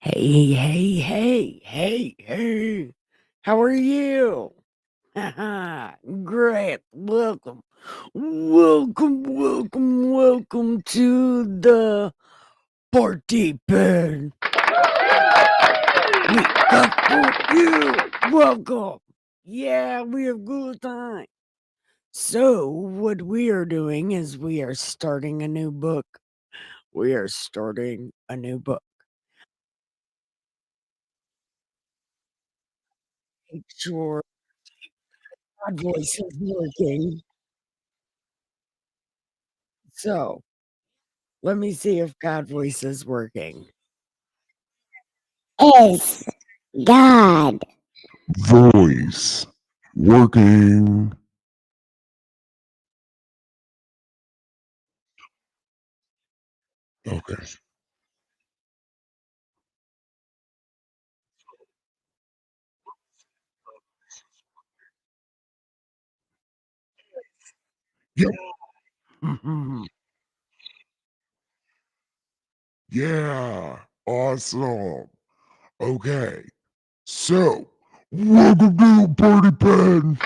Hey, hey, hey, hey, hey. How are you? Great. Welcome. Welcome to the party pen. We got for you. Welcome. Yeah, we have good time. So, what we are doing is we are starting a new book. We are starting a new book. Make sure my voice is working. So, let me see if God voice is working. Is God. Voice working. Okay. Yep. Yeah. Awesome. Okay. So, welcome to the party pen.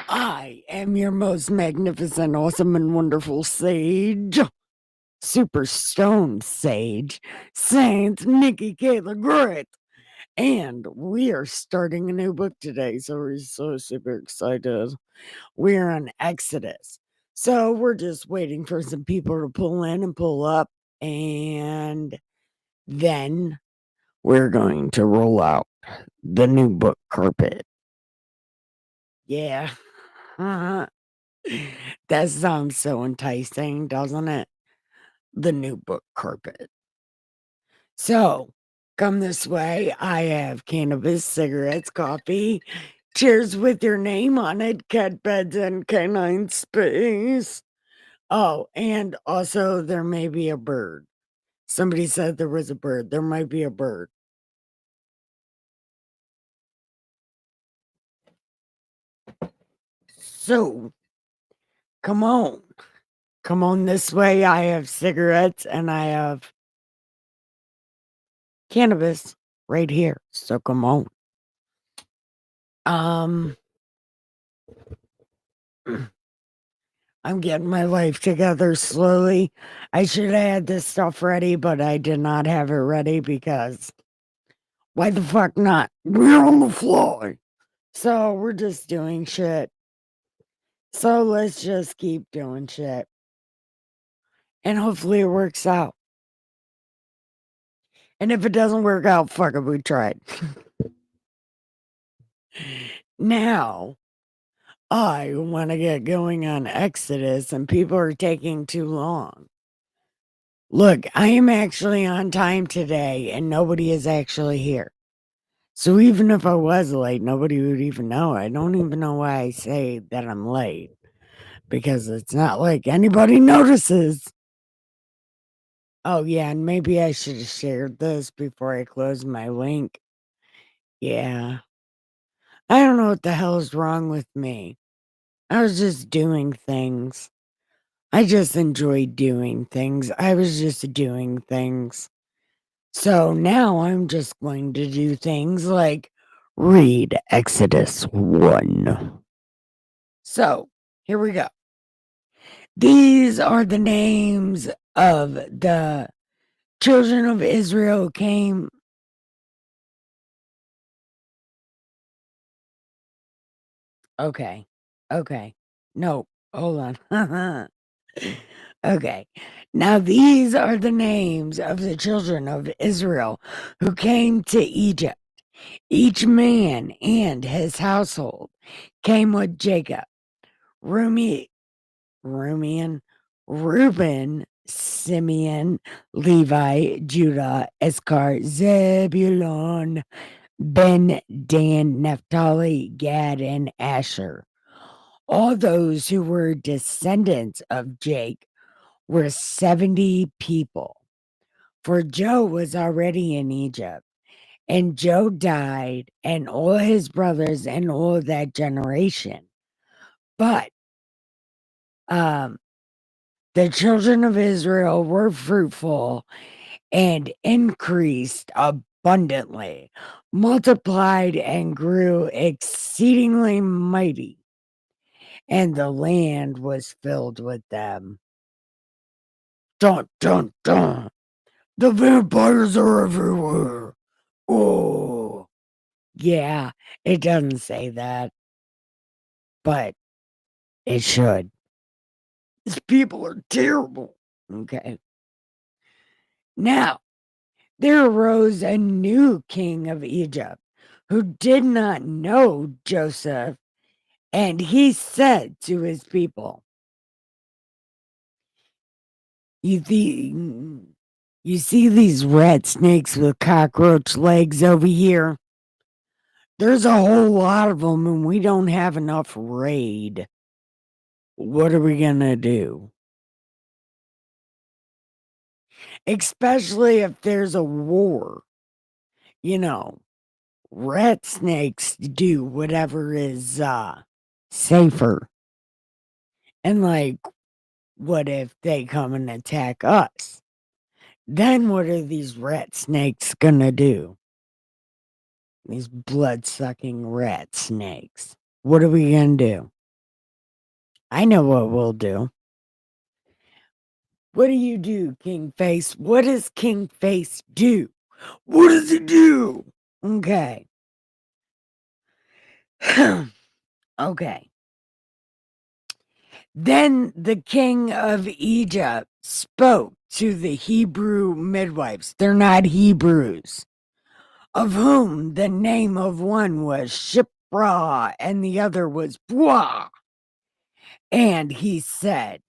I am your most magnificent, awesome, and wonderful sage, super stone sage, Saint Nikki Kayla Great. And we are starting a new book today, so we're so super excited. We're on Exodus. So we're just waiting for some people to pull in and pull up, and then we're going to roll out the new book carpet. Yeah. Uh-huh. That sounds so enticing, doesn't it? The new book carpet. So, come this way. I have cannabis, cigarettes, coffee. Cheers with your name on it, cat beds and canine space. Oh, and also there may be a bird. Somebody said there was a bird. There might be a bird. So, come on. Come on this way. I have cigarettes and I have cannabis right here. So come on. Um, I'm getting my life together slowly. I should have had this stuff ready, but I did not have it ready because why the fuck not? We're on the fly. So we're just doing shit. So let's just keep doing shit. And hopefully it works out. And if it doesn't work out, fuck it, we tried. Now, I want to get going on Exodus and people are taking too long. Look, I am actually on time today and nobody is actually here. So even if I was late, nobody would even know. I don't even know why I say that I'm late because it's not like anybody notices. Oh, yeah, and maybe I should have shared this before I close my link. Yeah. I don't know what the hell is wrong with me. I was just doing things. I just enjoy doing things. I was just doing things. So now I'm just going to do things like read Exodus 1. So here we go. These are the names of the children of Israel came. Okay. Okay. No, hold on. Okay. Now these are the names of the children of Israel who came to Egypt. Each man and his household came with Jacob. Rumi, Rumian, Reuben, Simeon, Levi, Judah, Issachar, Zebulon, Ben, Dan, Naphtali, Gad, and Asher. All those who were descendants of Jake were 70 people. For Joe was already in Egypt, and Joe died, and all his brothers and all that generation. But um, The children of Israel were fruitful and increased abundantly, multiplied and grew exceedingly mighty, and the land was filled with them. Dun, dun, dun. The vampires are everywhere. Oh, yeah, it doesn't say that, but it should. These people are terrible. Okay. Now, there arose a new king of Egypt who did not know Joseph, and he said to his people, You, you see these rat snakes with cockroach legs over here? There's a whole lot of them, and we don't have enough raid. What are we going to do? Especially if there's a war. You know, rat snakes do whatever is safer. And like, what if they come and attack us? Then what are these rat snakes gonna do? These blood-sucking rat snakes. What are we gonna do? I know what we'll do. What do you do, King Face? What does King Face do? What does he do? Okay. Okay. Then the king of Egypt spoke to the Hebrew midwives. They're not Hebrews, of whom the name of one was Shipra and the other was Puah. And he said,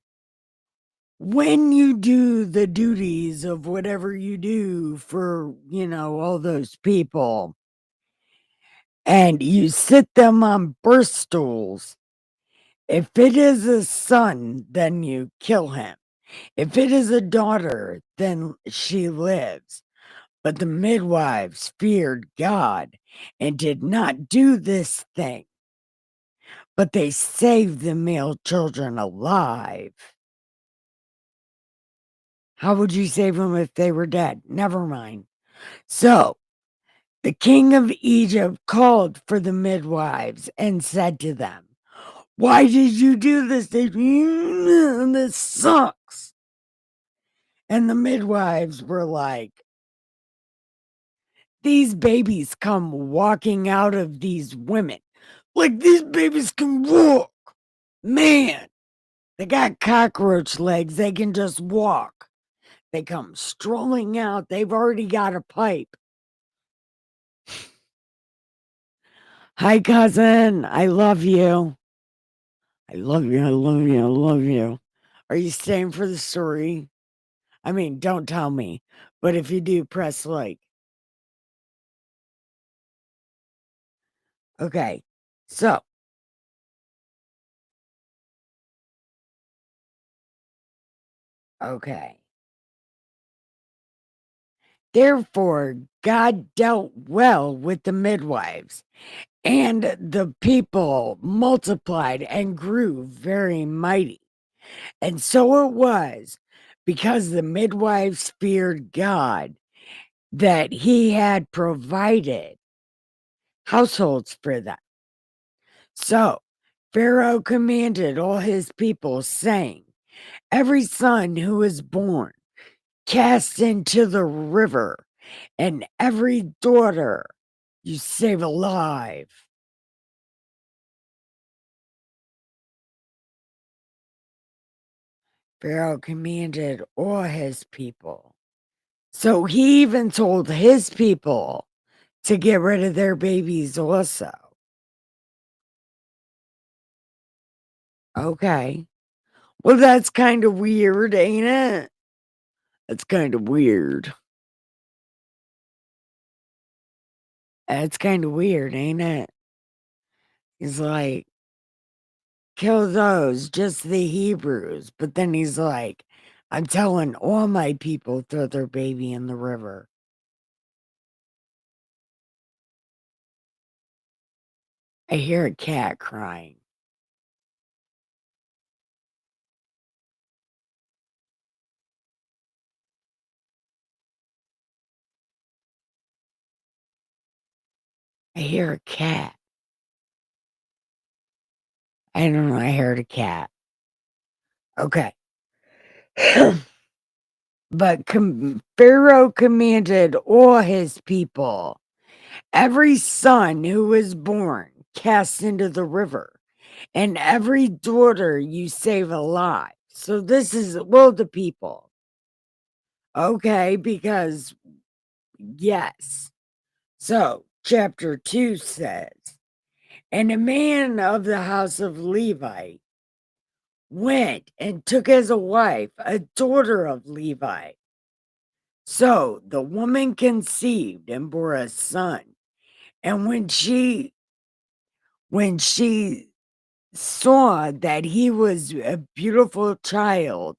when you do the duties of whatever you do for, all those people, and you sit them on birth stools, if it is a son, then you kill him. If it is a daughter, then she lives. But the midwives feared God and did not do this thing, but they saved the male children alive. How would you save them if they were dead? Never mind. So the king of Egypt called for the midwives and said to them, why did you do this? This sucks. And the midwives were like, these babies come walking out of these women. Like these babies can walk. Man, they got cockroach legs. They can just walk. They come strolling out. They've already got a pipe. Hi, cousin. I love you. I love you. I love you. I love you. Are you staying for the story? I mean, don't tell me. But if you do, press like. Okay. So, okay. Therefore, God dealt well with the midwives, and the people multiplied and grew very mighty. And so it was, because the midwives feared God, that he had provided households for them. So Pharaoh commanded all his people, saying, every son who is born, cast into the river, and every daughter you save alive. Pharaoh commanded all his people. So he even told his people to get rid of their babies also. Okay. Well, that's kind of weird, ain't it? That's kind of weird. That's kind of weird, ain't it? He's like, kill those, just the Hebrews. But then he's like, I'm telling all my people throw their baby in the river. I hear a cat crying. I hear a cat. I don't know. I heard a cat. Okay. But Pharaoh commanded all his people, every son who was born, cast into the river, and every daughter you save alive. So this is, well, the people. Okay, because yes. So chapter 2 says, and a man of the house of Levi went and took as a wife a daughter of Levi. So the woman conceived and bore a son. And when she saw that he was a beautiful child,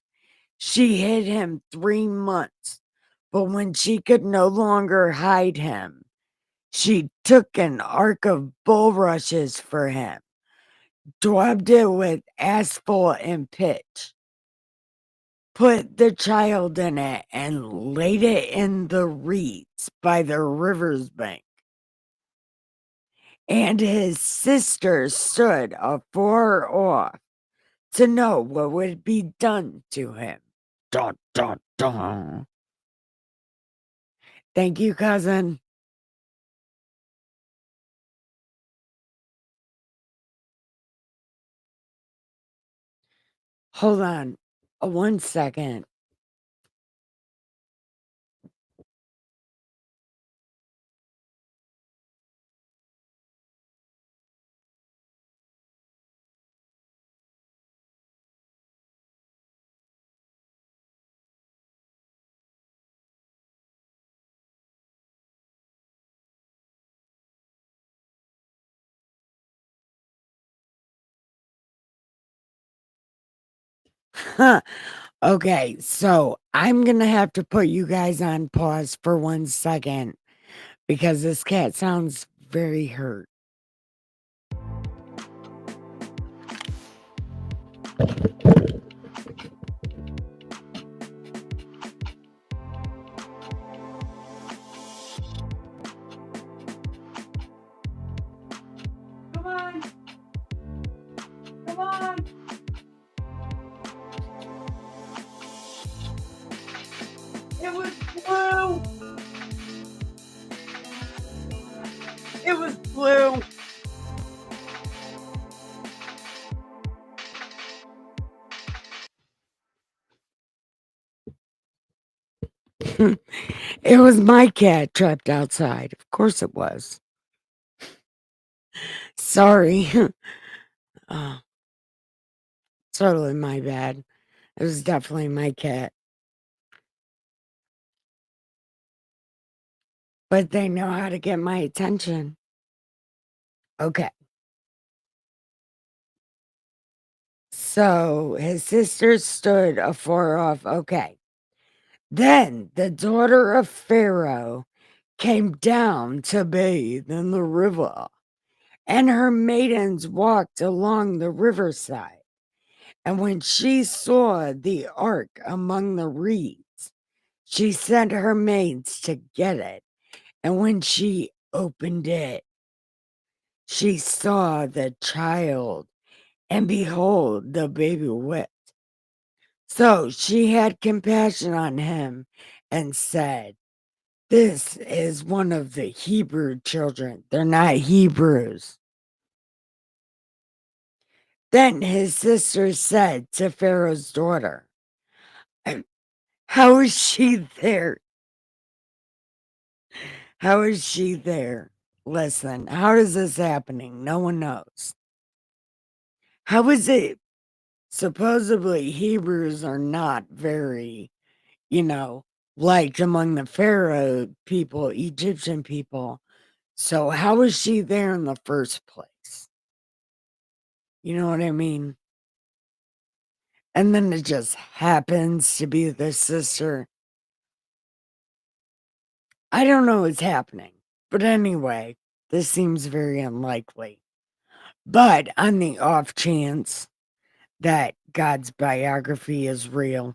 she hid him 3 months. But when she could no longer hide him, she took an ark of bulrushes for him, daubed it with asphalt and pitch, put the child in it, and laid it in the reeds by the river's bank. And his sister stood afar off to know what would be done to him. Dun, dun, dun. Thank you, cousin. Hold on 1 second. Okay, so I'm gonna have to put you guys on pause for 1 second because this cat sounds very hurt. Come on. Come on. It was blue. It was blue. It was my cat trapped outside. Of course it was. Sorry. Oh, totally my bad. It was definitely my cat. But they know how to get my attention. Okay. So his sister stood afar off. Okay. Then the daughter of Pharaoh came down to bathe in the river, and her maidens walked along the riverside. And when she saw the ark among the reeds, she sent her maids to get it. And when she opened it, she saw the child, and behold, the baby wept. So she had compassion on him and said, this is one of the Hebrew children. They're not Hebrews. Then his sister said to Pharaoh's daughter, how is she there? How is she there? Listen, how is this happening? No one knows. How is it? Supposedly, Hebrews are not very, liked among the Pharaoh people, Egyptian people. So, how is she there in the first place? You know what I mean? And then it just happens to be the sister. I don't know what's happening. But anyway, this seems very unlikely. But on the off chance that God's biography is real,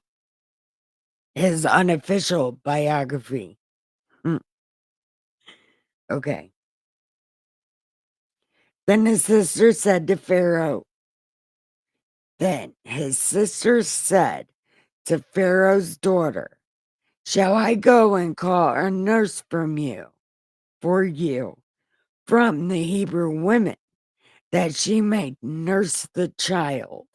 his unofficial biography. Okay. Then his sister said to Pharaoh, Then his sister said to Pharaoh's daughter, Shall I go and call a nurse for you, from the Hebrew women, that she may nurse the child?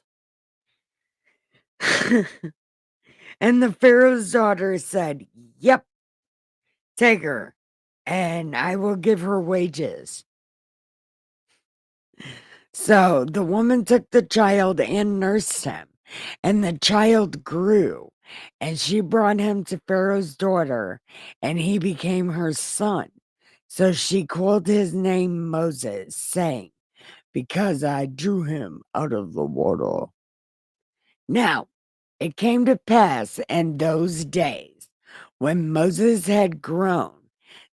And the Pharaoh's daughter said, Yep, take her, and I will give her wages. So the woman took the child and nursed him, and the child grew, and she brought him to Pharaoh's daughter, and he became her son. So she called his name Moses, saying, Because I drew him out of the water. Now, it came to pass in those days, when Moses had grown,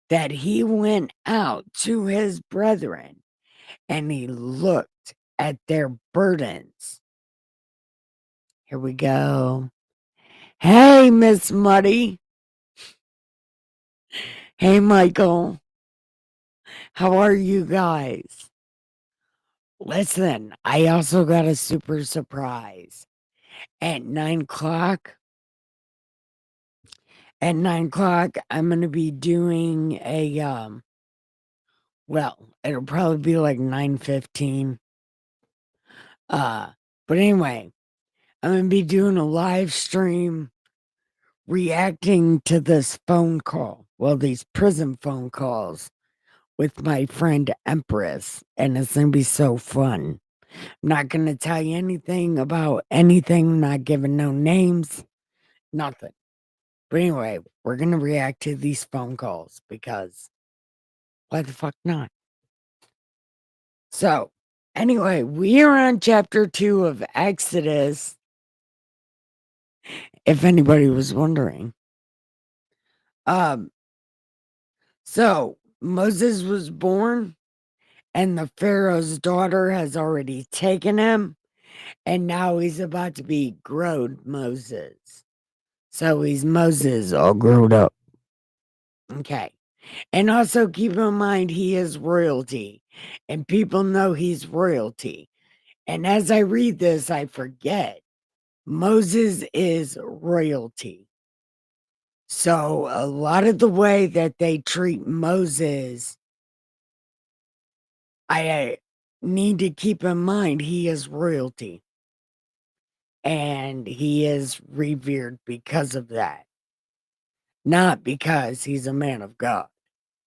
that he went out to his brethren, and he looked at their burdens. Here we go. Hey, Miss Muddy. Hey, Michael. How are you guys? Listen, I also got a super surprise. At 9 o'clock, I'm going to be doing it'll probably be like 9:15. But anyway, I'm going to be doing a live stream reacting to this phone call. Well, these prison phone calls with my friend Empress, and it's going to be so fun. I'm not going to tell you anything about anything, not giving no names, nothing. But anyway, we're going to react to these phone calls because why the fuck not? So, anyway, we are on chapter 2 of Exodus, if anybody was wondering. So Moses was born, and the Pharaoh's daughter has already taken him, and now he's about to be grown Moses. So he's Moses all grown up. Okay. And also keep in mind he is royalty, and people know he's royalty. And as I read this, I forget Moses is royalty. So a lot of the way that they treat Moses, I need to keep in mind he is royalty. And he is revered because of that. Not because he's a man of God,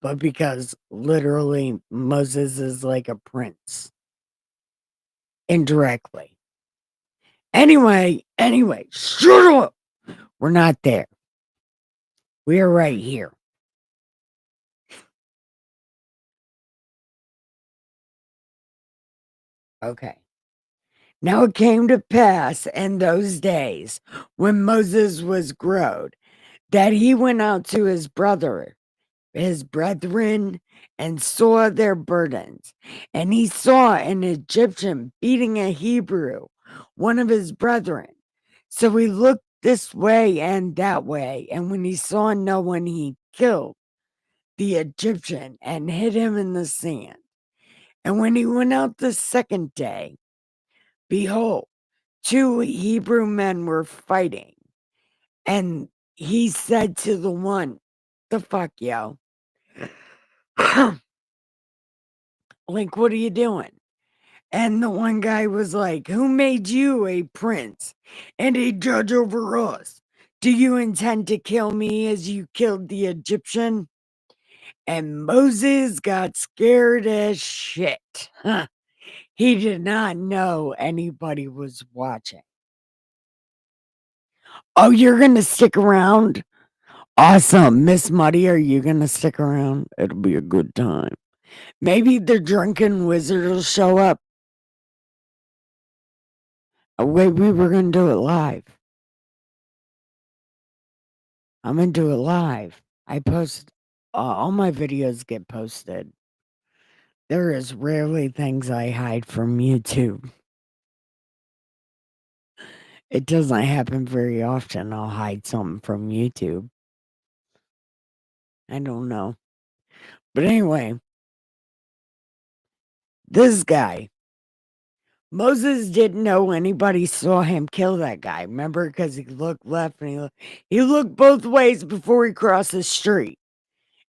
but because literally Moses is like a prince. Indirectly. Anyway, shut up. We're not there. We are right here. Okay. Now it came to pass in those days when Moses was grown that he went out to his brethren, and saw their burdens. And he saw an Egyptian beating a Hebrew, one of his brethren. So he looked this way and that way, and when he saw no one, he killed the Egyptian and hid him in the sand. And when he went out the second day, behold, 2 Hebrew men were fighting. And he said to the one, the fuck, yo? Like, what are you doing? And the one guy was like, Who made you a prince and a judge over us? Do you intend to kill me as you killed the Egyptian? And Moses got scared as shit. Huh. He did not know anybody was watching. Oh, you're going to stick around? Awesome. Miss Muddy, are you going to stick around? It'll be a good time. Maybe the drunken wizard will show up. Wait, we were going to do it live. I'm going to do it live. I post, all my videos get posted. There is rarely things I hide from YouTube. It doesn't happen very often. I'll hide something from YouTube. I don't know. But anyway, this guy, Moses didn't know anybody saw him kill that guy. Remember? Because he looked left and he looked both ways before he crossed the street.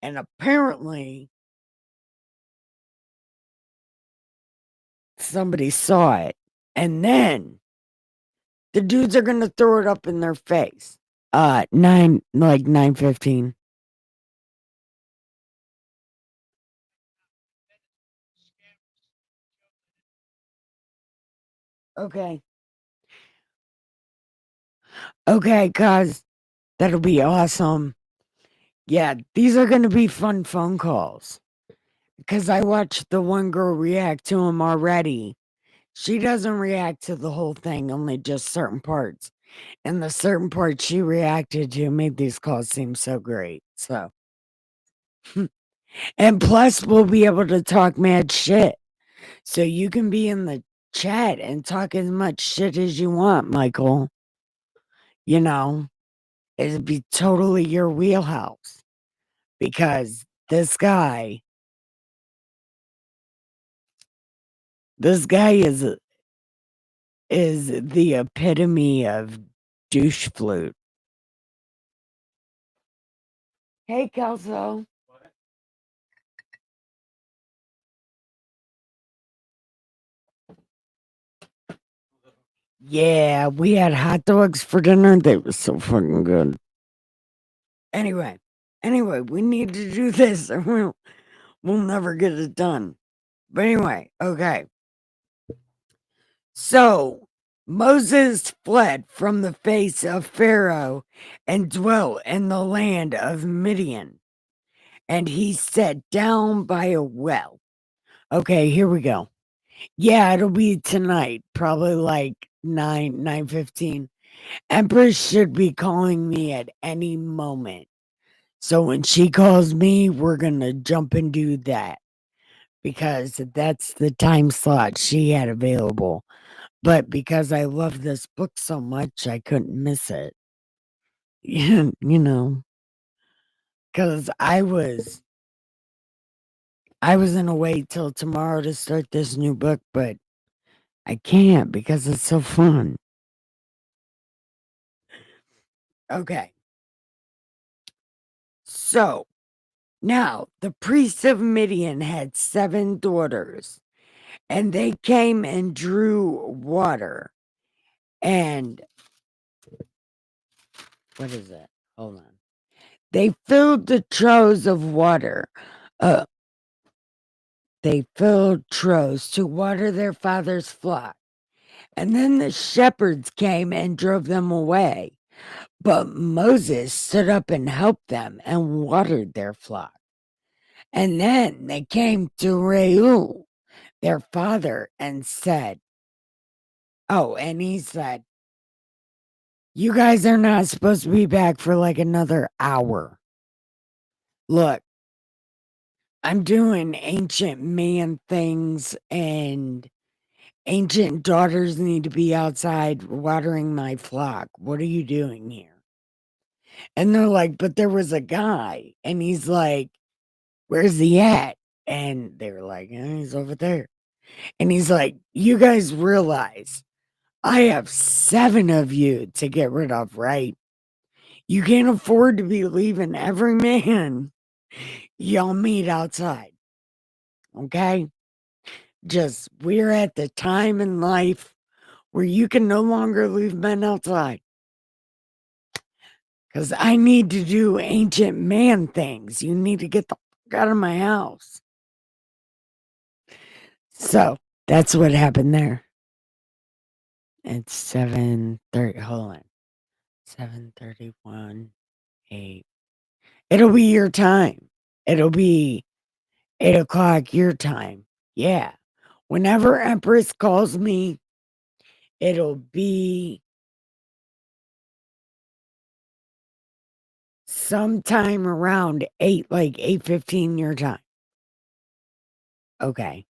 And apparently, somebody saw it. And then the dudes are gonna throw it up in their face. 9:15. Okay. Okay, cuz that'll be awesome. Yeah, these are gonna be fun phone calls. Cause I watched the one girl react to him already. She doesn't react to the whole thing, only just certain parts. And the certain parts she reacted to made these calls seem so great. So, and plus, we'll be able to talk mad shit. So you can be in the chat and talk as much shit as you want, Michael. You know, it'd be totally your wheelhouse because this guy is the epitome of douche flute. Hey, Kelso. Yeah, we had hot dogs for dinner. They were so fucking good. Anyway, we need to do this or we'll never get it done. But anyway, okay. So Moses fled from the face of Pharaoh and dwelt in the land of Midian. And he sat down by a well. Okay, here we go. Yeah, it'll be tonight, probably like 9:15. Empress should be calling me at any moment. So when she calls me, we're gonna jump and do that because that's the time slot she had available. But because I love this book so much, I couldn't miss it. You know, because I was gonna wait till tomorrow to start this new book, but I can't because it's so fun. Okay. So now the priests of Midian had 7 daughters, and they came and drew water. And what is it? Hold on. They filled the troughs of water. They filled troughs to water their father's flock. And then the shepherds came and drove them away. But Moses stood up and helped them and watered their flock. And then they came to Reuel, their father, and said, and he said, you guys are not supposed to be back for like another hour. Look, I'm doing ancient man things and ancient daughters need to be outside watering my flock. What are you doing here? And they're like, but there was a guy. And he's like, where's he at? And they're like, he's over there. And he's like, you guys realize I have 7 of you to get rid of, right? You can't afford to be leaving every man. Y'all meet outside. Okay? Just we're at the time in life where you can no longer leave men outside. Because I need to do ancient man things. You need to get the fuck out of my house. So that's what happened there. It's 7:30. Hold on. 7:31. 8. It'll be your time. It'll be 8 o'clock your time. Yeah. Whenever Empress calls me, it'll be sometime around 8, like 8:15 your time. Okay.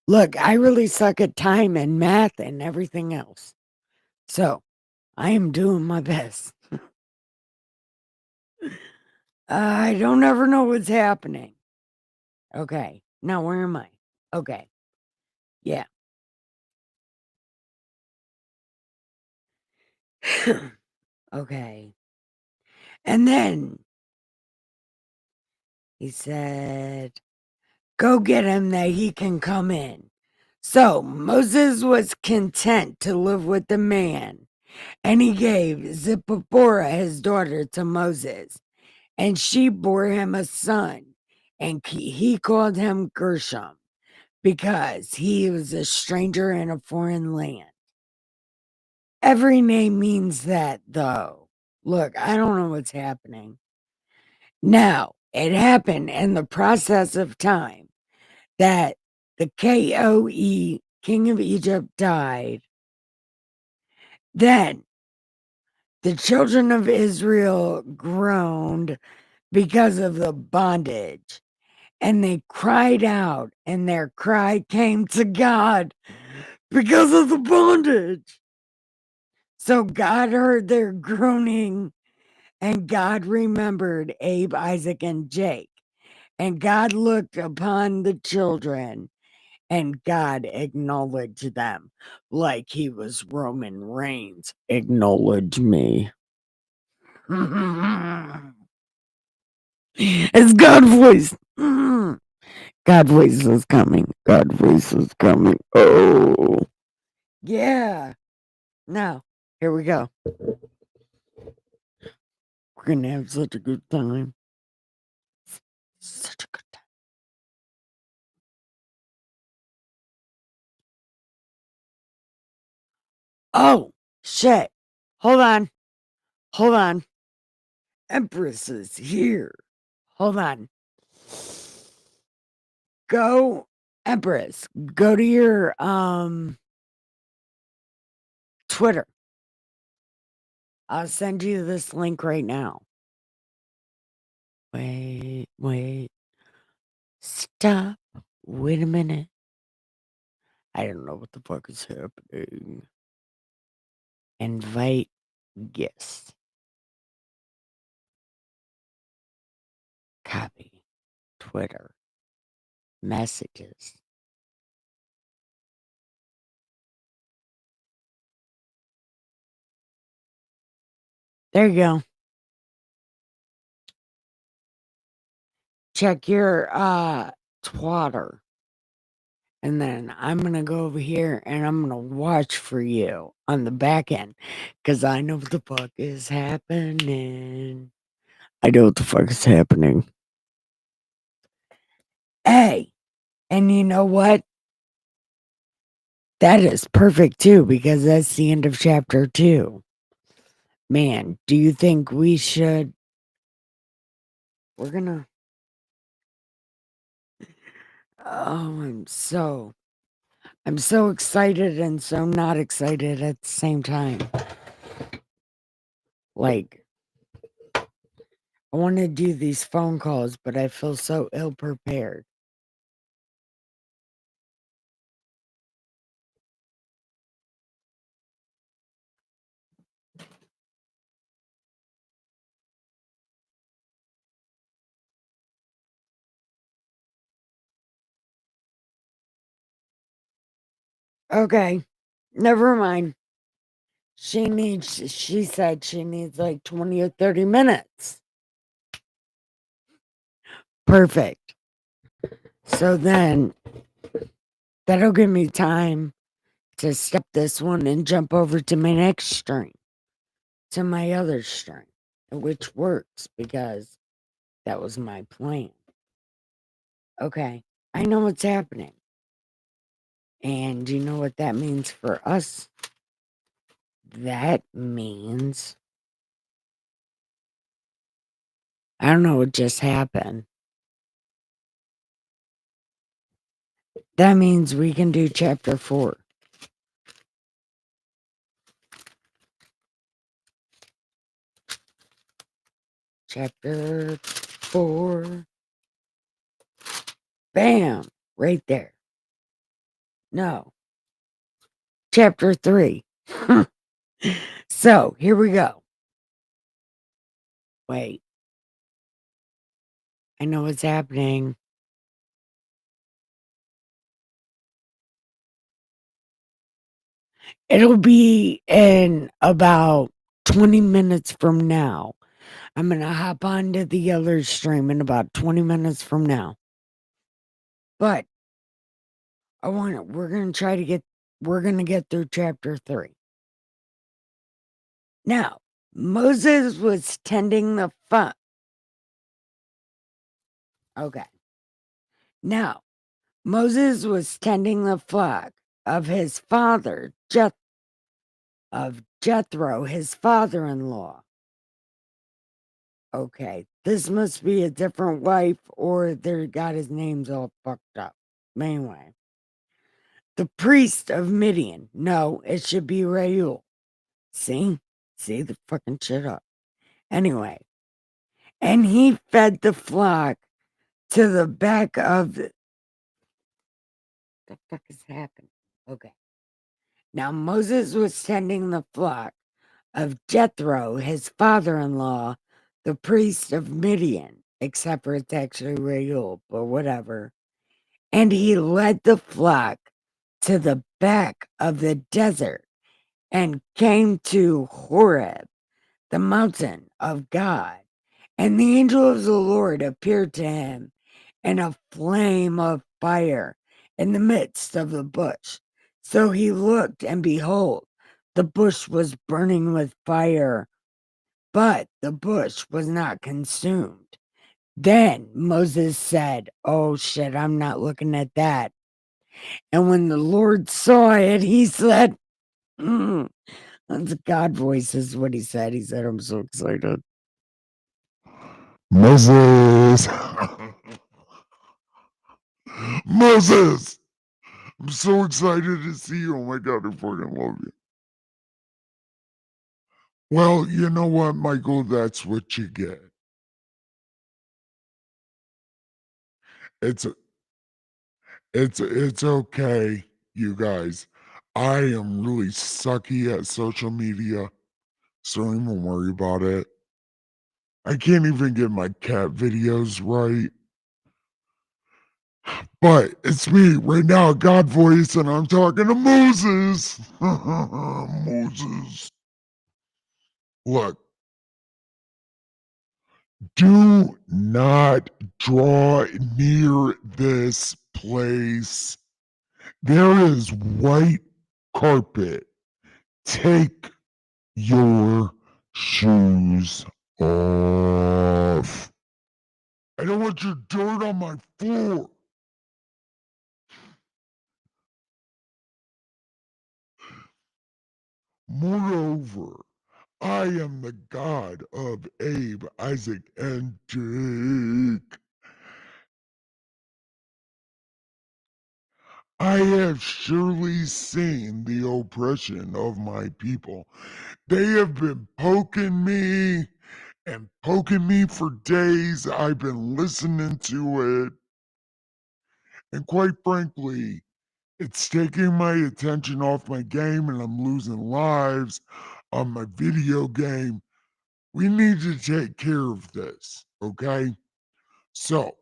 Look, I really suck at time and math and everything else. So I am doing my best. I don't ever know what's happening. Okay. Now, where am I? Okay. Yeah. Okay. And then he said, "Go get him that he can come in." So Moses was content to live with the man, and he gave Zipporah his daughter to Moses, and she bore him a son, and he called him Gershom because he was a stranger in a foreign land. Every name means that, though. Look, I don't know what's happening. Now, it happened in the process of time that the KOE, king of Egypt, died. Then the children of Israel groaned because of the bondage, and they cried out, and their cry came to God because of the bondage. So God heard their groaning, and God remembered Abe, Isaac, and Jake. And God looked upon the children, and God acknowledged them like he was Roman Reigns. Acknowledge me. It's God voice. God voice is coming. God voice is coming. Oh, yeah. Now, here we go. We're going to have such a good time. Such a good time. Oh, shit. Hold on. Hold on. Empress is here. Hold on. Go, Empress. Go to your Twitter. I'll send you this link right now. Wait. Stop. Wait a minute. I don't know what the fuck is happening. Invite guests. Copy. Twitter. Messages. There you go. Check your twatter. And then I'm gonna go over here and I'm gonna watch for you on the back end. Cause I know what the fuck is happening. I know what the fuck is happening. Hey, and you know what? That is perfect too, because that's the end of chapter 2. Man, do you think we should? We're gonna. Oh, I'm so excited and so not excited at the same time. Like, I want to do these phone calls, but I feel so ill prepared. Okay, never mind. She said she needs like 20 or 30 minutes. Perfect. So then that'll give me time to stop this one and jump over to my next stream, to my other stream, which works because that was my plan. Okay, I know what's happening. And do you know what that means for us? That means I don't know what just happened. That means we can do chapter 4. Chapter 4. Bam! Right there. No. Chapter 3. So, here we go. Wait. I know what's happening. It'll be in about 20 minutes from now. I'm gonna hop onto the other stream in about 20 minutes from now. But we're gonna get through chapter 3. Now, Moses was tending the Okay. Now, Moses was tending the flock of his father, Jethro, his father-in-law. Okay, this must be a different wife, or they got his names all fucked up. Anyway, the priest of Midian. No, it should be Reuel. See the fucking shit up. Anyway, and he fed the flock to the back of the fuck is happening? Okay. Now Moses was tending the flock of Jethro, his father-in-law, the priest of Midian, except for it's actually Reuel, but whatever. And he led the flock to the back of the desert and came to Horeb, the mountain of God. And the angel of the Lord appeared to him in a flame of fire in the midst of the bush. So he looked, and behold, the bush was burning with fire, but the bush was not consumed. Then Moses said, "Oh shit, I'm not looking at that." And when the Lord saw it, he said, that's God voice is what he said. He said, "I'm so excited." Moses. Moses. I'm so excited to see you. Oh my God, I fucking love you. Well, you know what, Michael? That's what you get. It's it's okay, you guys. I am really sucky at social media, so don't even worry about it. I can't even get my cat videos right. But it's me right now, God voice, and I'm talking to Moses. Moses. Look, do not draw near this place. There is white carpet. Take your shoes off. I don't want your dirt on my floor. Moreover, I am the God of Abe, Isaac, and Jake. I have surely seen the oppression of my people. They have been poking me and poking me for days. I've been listening to it. And quite frankly, it's taking my attention off my game and I'm losing lives on my video game. We need to take care of this, okay? So,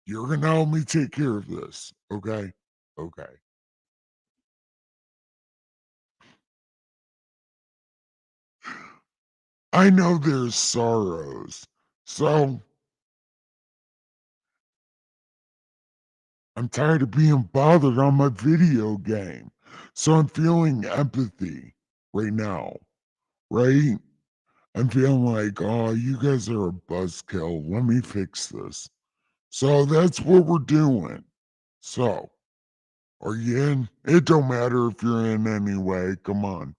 you're going to help me take care of this, okay? Okay. I know there's sorrows. So, I'm tired of being bothered on my video game. So, I'm feeling empathy right now, right? I'm feeling like, oh, you guys are a buzzkill. Let me fix this. So that's what we're doing. So, are you in? It don't matter if you're in anyway. Come on.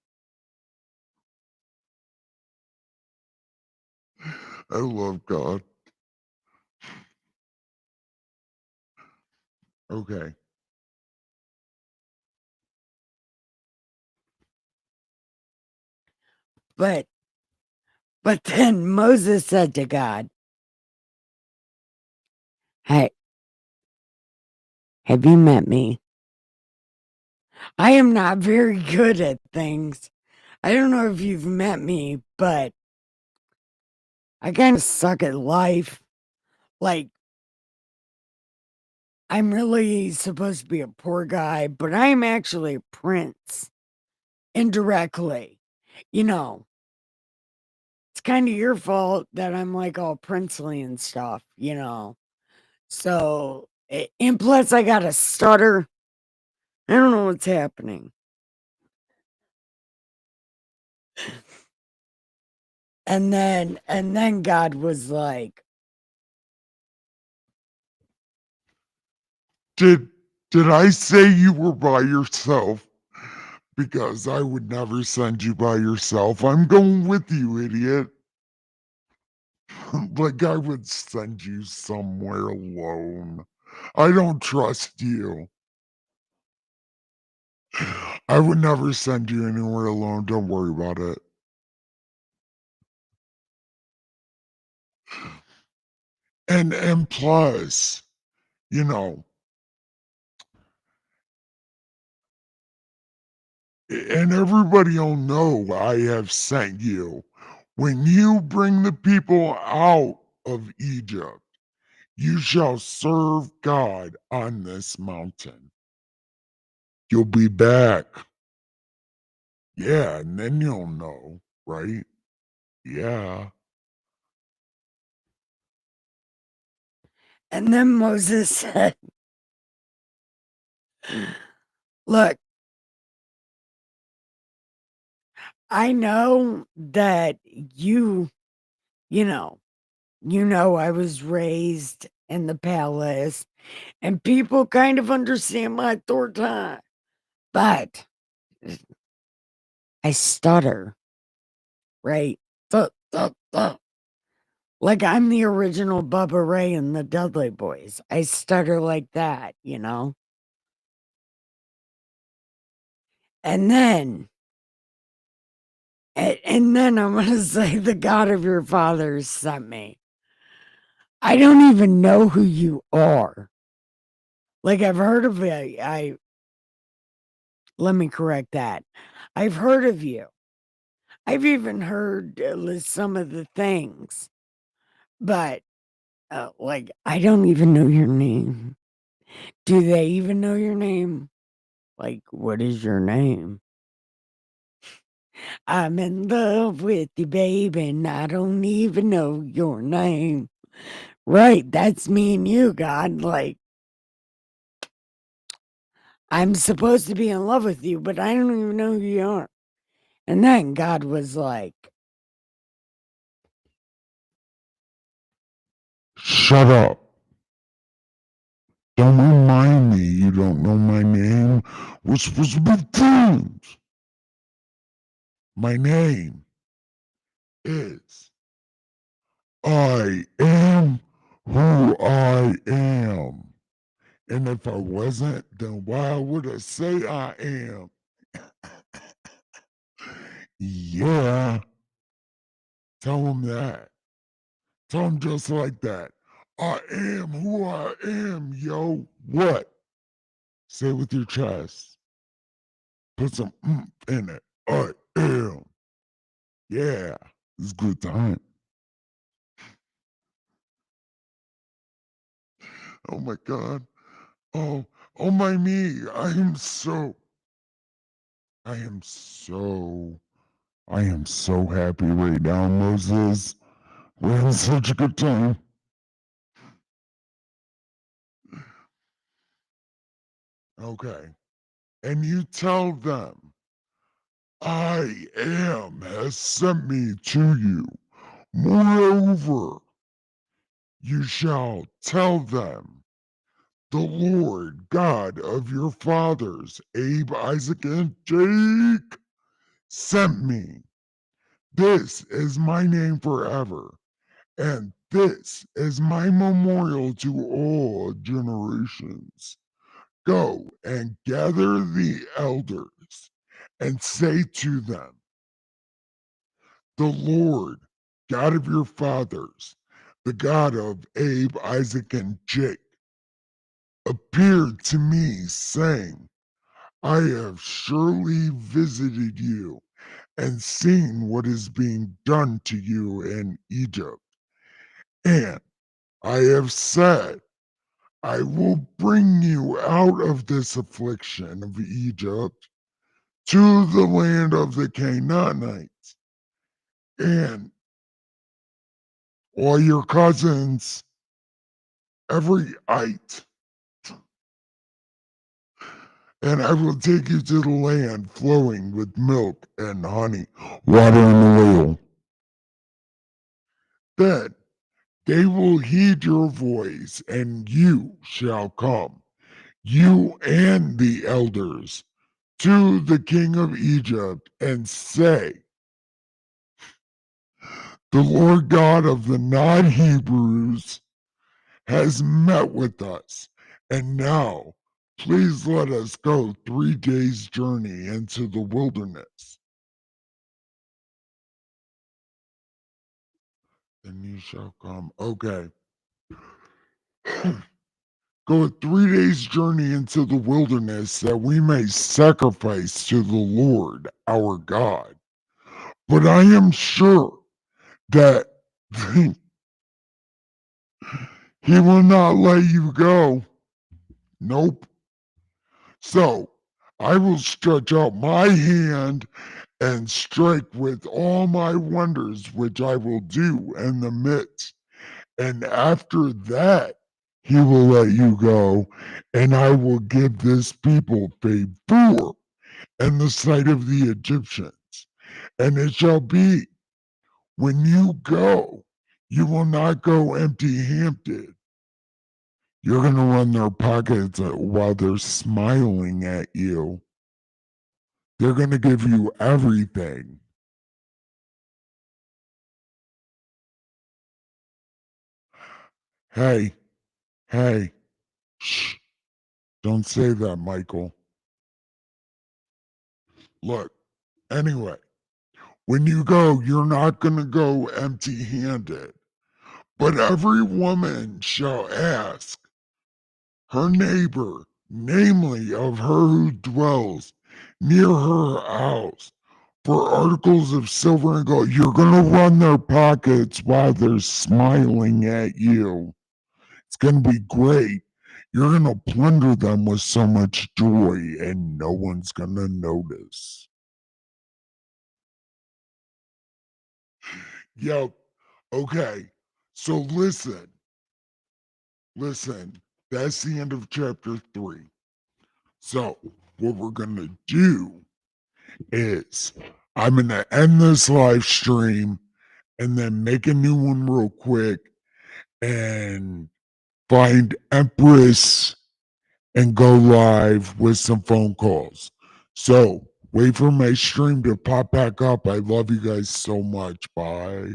I love God. Okay. But then Moses said to God, "Hey, have you met me? I am not very good at things. I don't know if you've met me, but I kind of suck at life. Like, I'm really supposed to be a poor guy, but I'm actually a prince. indirectly, you know, it's kind of your fault that I'm like all princely and stuff, you know. So, and plus I got a stutter. I don't know what's happening. And then God was like, Did I say you were by yourself? Because I would never send you by yourself. I'm going with you, idiot. Like I would send you somewhere alone. I don't trust you. I would never send you anywhere alone. Don't worry about it. And plus, you know, and everybody'll know I have sent you. When you bring the people out of Egypt, you shall serve God on this mountain. You'll be back. Yeah, and then you'll know, right? Yeah. and then Moses said, look, I know that you know, I was raised in the palace and people kind of understand my authority, but I stutter, right? Thuh, thuh, thuh. Like I'm the original Bubba Ray and the Dudley Boys. I stutter like that, you know? And then, and then I'm going to say, the God of your fathers sent me. I don't even know who you are. Like I've heard of it. Let me correct that. I've heard of you. I've even heard some of the things, but like I don't even know your name. Do they even know your name? Like, what is your name? I'm in love with you, baby, and I don't even know your name. Right, that's me and you, God. Like, I'm supposed to be in love with you, but I don't even know who you are. And then God was like, Shut up. Don't remind me you don't know my name. We're supposed to be friends. My name is I am who I am. And if I wasn't, then why would I say I am? Yeah, tell him that. Tell him just like that. I am who I am, yo. What? Say it with your chest. Put some in it. I am. Yeah, it's a good time. Oh my God. Oh, oh my me. I am so, I am so happy right now, Moses. We're having such a good time. Okay. And you tell them, I am has sent me to you. Moreover, you shall tell them, the Lord God of your fathers, Abe, Isaac, and Jake, sent me. This is my name forever, and this is my memorial to all generations. Go and gather the elders and say to them, the Lord, God of your fathers, the God of Abe, Isaac, and Jake, appeared to me, saying, I have surely visited you and seen what is being done to you in Egypt. And I have said, I will bring you out of this affliction of Egypt to the land of the Canaanites. And all your cousins, every ite, and I will take you to the land flowing with milk and honey, water and oil. Then they will heed your voice, and you shall come, you and the elders, to the king of Egypt, and say, the Lord God of the non-Hebrews has met with us, and now please let us go 3 days' journey into the wilderness. And you shall come. Okay. Go a 3 days' journey into the wilderness that we may sacrifice to the Lord our God. But I am sure that he will not let you go. Nope. So I will stretch out my hand and strike with all my wonders, which I will do in the midst. And after that, he will let you go, and I will give this people favor in the sight of the Egyptians. And it shall be when you go, you will not go empty handed. You're going to run their pockets while they're smiling at you. They're going to give you everything. Hey, hey, shh, don't say that, Michael. Look, anyway, when you go, you're not going to go empty handed, but every woman shall ask her neighbor, namely of her who dwells near her house, for articles of silver and gold. You're going to run their pockets while they're smiling at you. It's going to be great. You're going to plunder them with so much joy, and no one's going to notice. Yep. Okay. So listen. That's the end of chapter 3. So what we're going to do is I'm going to end this live stream and then make a new one real quick and find Empress and go live with some phone calls. So wait for my stream to pop back up. I love you guys so much. Bye.